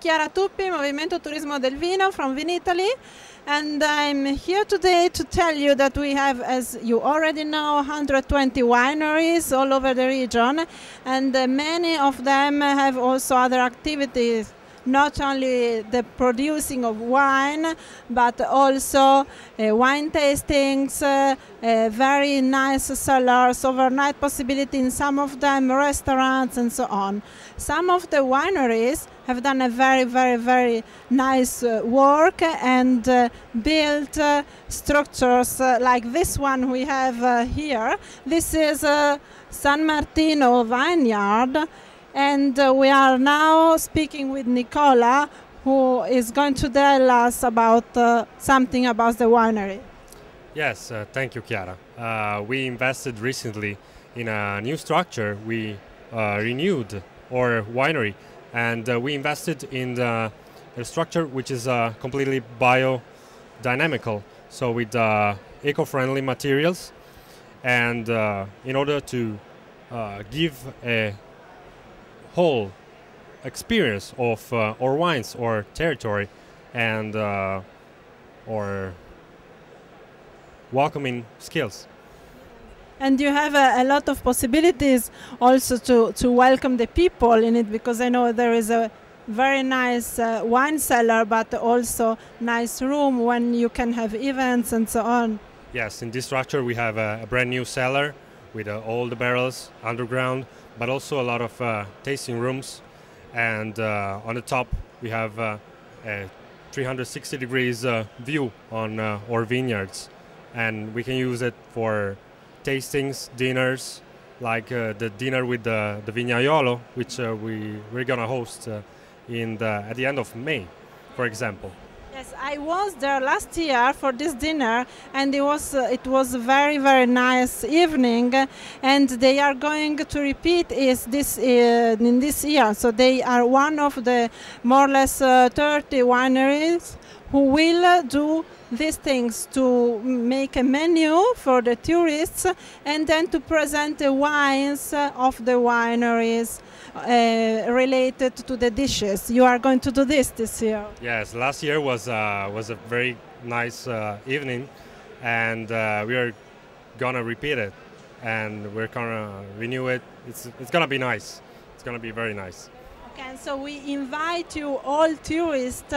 Chiara Tuppi, Movimento Turismo del Vino from Vinitaly, and I'm here today to tell you that we have, as you already know, 120 wineries all over the region, and many of them have also other activities, not only the producing of wine, but also wine tastings, very nice cellars, overnight possibility in some of them, restaurants and so on. Some of the wineries have done a very nice work and built structures like this one we have here. This is San Martino Vineyard. And we are now speaking with Nicola, who is going to tell us about something about the winery. Yes, thank you, Chiara. We invested recently in a new structure. We renewed our winery, and we invested in a structure which is completely biodynamical, so with eco-friendly materials. And in order to give a whole experience of our wines, our territory, and our welcoming skills. And you have a lot of possibilities also to welcome the people in it, because I know there is a very nice wine cellar, but also nice room when you can have events and so on. Yes, in this structure we have a brand new cellar with all the barrels underground, but also a lot of tasting rooms, and on the top we have a 360 degrees view on our vineyards, and we can use it for tastings, dinners, like the dinner with the Vignaiolo, which we're gonna host at the end of May, for example. Yes, I was there last year for this dinner, and it was a very nice evening, and they are going to repeat in this year. So they are one of the more or less 30 wineries who will do these things, to make a menu for the tourists and then to present the wines of the wineries related to the dishes. You are going to do this year? Yes, last year was a very nice evening, and we are gonna repeat it, and we're gonna renew it. It's gonna be nice. It's gonna be very nice. And so we invite you all tourists,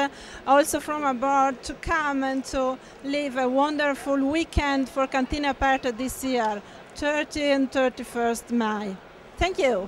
also from abroad, to come and to live a wonderful weekend for Cantine Aperte this year, 30 and 31st May. Thank you.